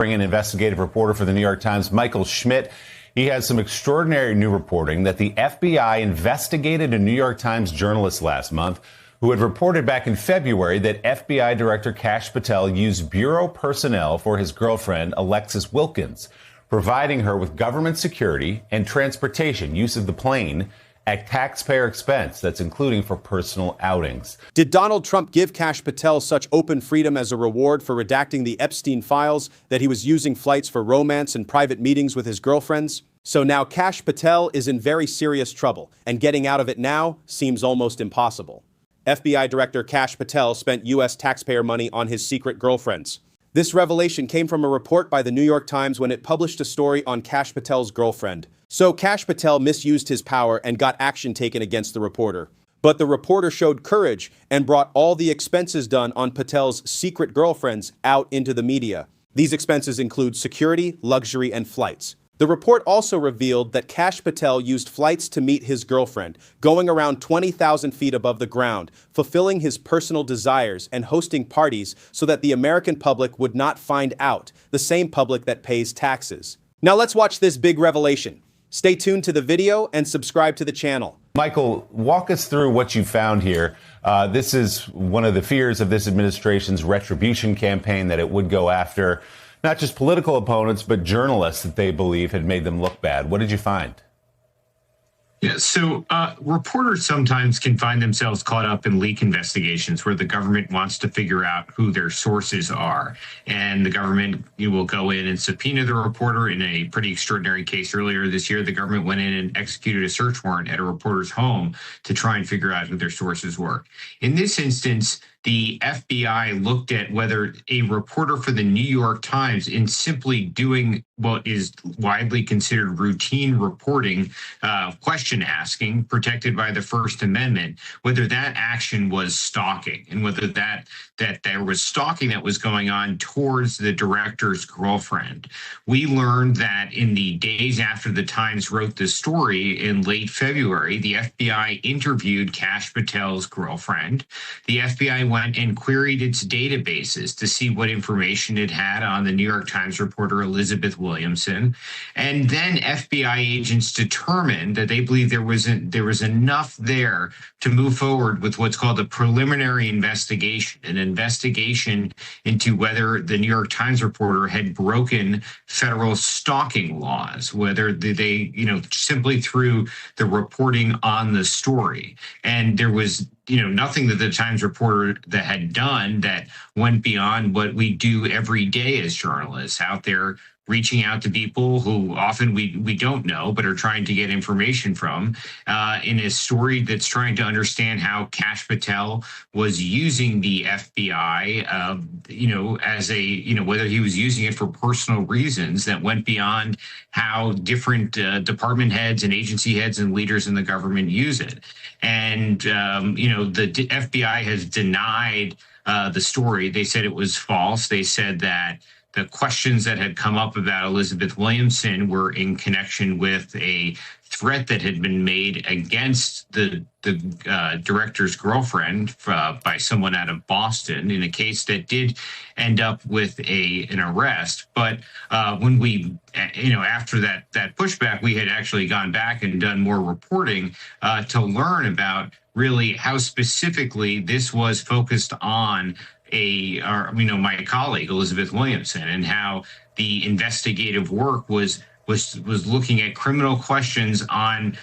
Bring in investigative reporter for the New York Times, Michael Schmidt. He has some extraordinary new reporting that the FBI investigated a New York Times journalist last month who had reported back in February that FBI Director Kash Patel used bureau personnel for his girlfriend, Alexis Wilkins, providing her with government security and transportation, use of the plane, at taxpayer expense, that's including for personal outings. Did Donald Trump give Kash Patel such open freedom as a reward for redacting the Epstein files that he was using flights for romance and private meetings with his girlfriends? So now Kash Patel is in very serious trouble, and getting out of it now seems almost impossible. FBI Director Kash Patel spent U.S. taxpayer money on his secret girlfriends. This revelation came from a report by the New York Times when it published a story on Kash Patel's girlfriend. So Kash Patel misused his power and got action taken against the reporter. But the reporter showed courage and brought all the expenses done on Patel's secret girlfriends out into the media. These expenses include security, luxury, and flights. The report also revealed that Kash Patel used flights to meet his girlfriend, going around 20,000 feet above the ground, fulfilling his personal desires and hosting parties so that the American public would not find out, the same public that pays taxes. Now let's watch this big revelation. Stay tuned to the video and subscribe to the channel. Michael, walk us through what you found here. This is one of the fears of this administration's retribution campaign, that it would go after not just political opponents, but journalists that they believe had made them look bad. What did you find? Yeah, so reporters sometimes can find themselves caught up in leak investigations where the government wants to figure out who their sources are. And the government will go in and subpoena the reporter. In a pretty extraordinary case earlier this year, the government went in and executed a search warrant at a reporter's home to try and figure out who their sources were. In this instance, the FBI looked at whether a reporter for the New York Times, in simply doing what is widely considered routine reporting, question asking, protected by the First Amendment, whether that action was stalking, and whether that there was stalking that was going on towards the director's girlfriend. We learned that in the days after the Times wrote this story in late February, the FBI interviewed Kash Patel's girlfriend. The FBI went and queried its databases to see what information it had on the New York Times reporter Elizabeth Williamson. And then FBI agents determined that they believed there was enough there to move forward with what's called a preliminary investigation, an investigation into whether the New York Times reporter had broken federal stalking laws, whether they, simply through the reporting on the story. And there was nothing that the Times reporter that had done that went beyond what we do every day as journalists out there, reaching out to people who often we don't know, but are trying to get information from, in a story that's trying to understand how Kash Patel was using the FBI, as whether he was using it for personal reasons that went beyond how different department heads and agency heads and leaders in the government use it. And, the FBI has denied the story. They said it was false. They said that the questions that had come up about Elizabeth Williamson were in connection with a threat that had been made against the director's girlfriend by someone out of Boston in a case that did end up with an arrest. But when we, after that pushback, we had actually gone back and done more reporting to learn about really how specifically this was focused on my colleague Elizabeth Williamson, and how the investigative work was looking at criminal questions on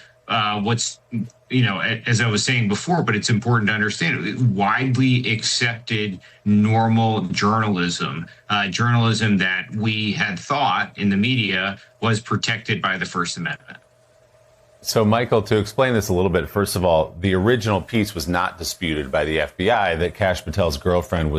what's, as I was saying before, but it's important to understand, widely accepted normal journalism that we had thought in the media was protected by the First Amendment. So, Michael, to explain this a little bit, first of all, the original piece was not disputed by the FBI that Kash Patel's girlfriend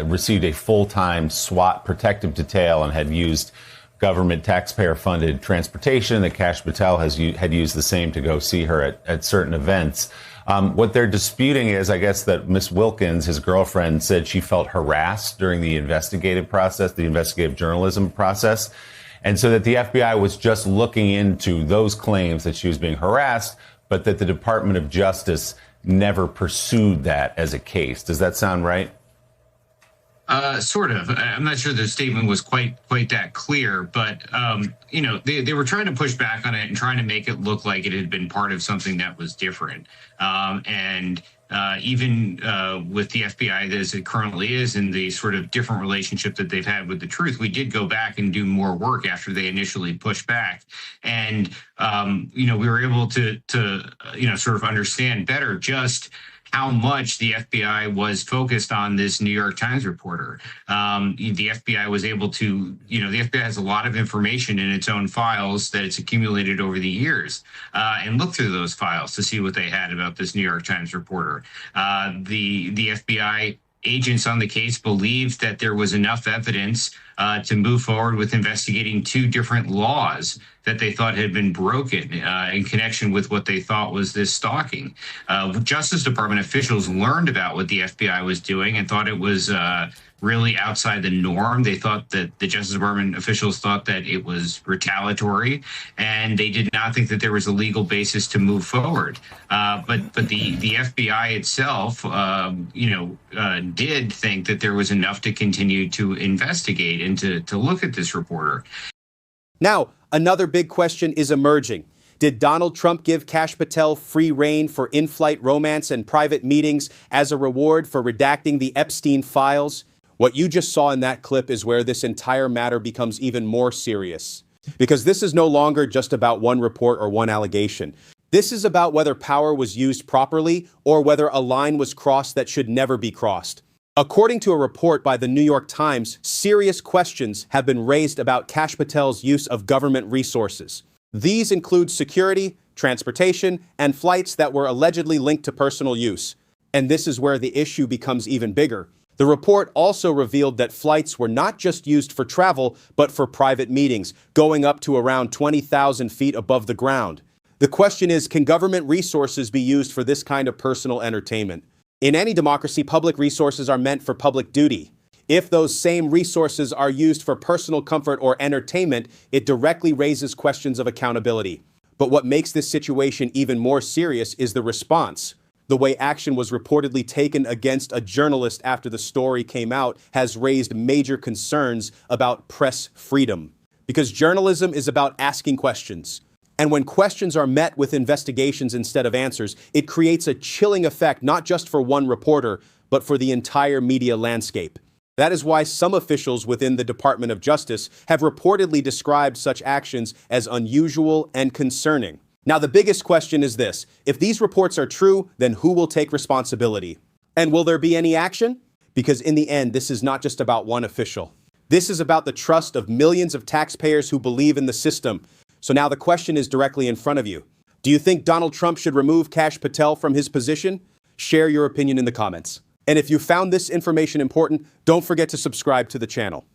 received a full-time SWAT protective detail and had used government taxpayer-funded transportation, that Kash Patel had used the same to go see her at certain events. What they're disputing is, I guess, that Miss Wilkins, his girlfriend, said she felt harassed during the investigative process, the investigative journalism process. And so that the FBI was just looking into those claims that she was being harassed, but that the Department of Justice never pursued that as a case. Does that sound right? Sort of. I'm not sure the statement was quite that clear, but they were trying to push back on it and trying to make it look like it had been part of something that was different. And even with the FBI as it currently is, and the sort of different relationship that they've had with the truth, we did go back and do more work after they initially pushed back, and we were able to sort of understand better just how much the FBI was focused on this New York Times reporter. The FBI was able to, the FBI has a lot of information in its own files that it's accumulated over the years, and look through those files to see what they had about this New York Times reporter. The FBI agents on the case believed that there was enough evidence to move forward with investigating two different laws that they thought had been broken in connection with what they thought was this stalking. Justice Department officials learned about what the FBI was doing and thought it was really outside the norm. They thought that the Justice Department officials thought that it was retaliatory, and they did not think that there was a legal basis to move forward. But the FBI itself, did think that there was enough to continue to investigate and to look at this reporter. Now, another big question is emerging. Did Donald Trump give Kash Patel free rein for in-flight romance and private meetings as a reward for redacting the Epstein files? What you just saw in that clip is where this entire matter becomes even more serious. Because this is no longer just about one report or one allegation. This is about whether power was used properly or whether a line was crossed that should never be crossed. According to a report by the New York Times, serious questions have been raised about Kash Patel's use of government resources. These include security, transportation, and flights that were allegedly linked to personal use. And this is where the issue becomes even bigger. The report also revealed that flights were not just used for travel, but for private meetings, going up to around 20,000 feet above the ground. The question is, can government resources be used for this kind of personal entertainment? In any democracy, public resources are meant for public duty. If those same resources are used for personal comfort or entertainment, it directly raises questions of accountability. But what makes this situation even more serious is the response. The way action was reportedly taken against a journalist after the story came out has raised major concerns about press freedom. Because journalism is about asking questions. And when questions are met with investigations instead of answers, it creates a chilling effect not just for one reporter, but for the entire media landscape. That is why some officials within the Department of Justice have reportedly described such actions as unusual and concerning. Now, the biggest question is this: if these reports are true, then who will take responsibility? And will there be any action? Because in the end, this is not just about one official. This is about the trust of millions of taxpayers who believe in the system. So now the question is directly in front of you. Do you think Donald Trump should remove Kash Patel from his position? Share your opinion in the comments. And if you found this information important, don't forget to subscribe to the channel.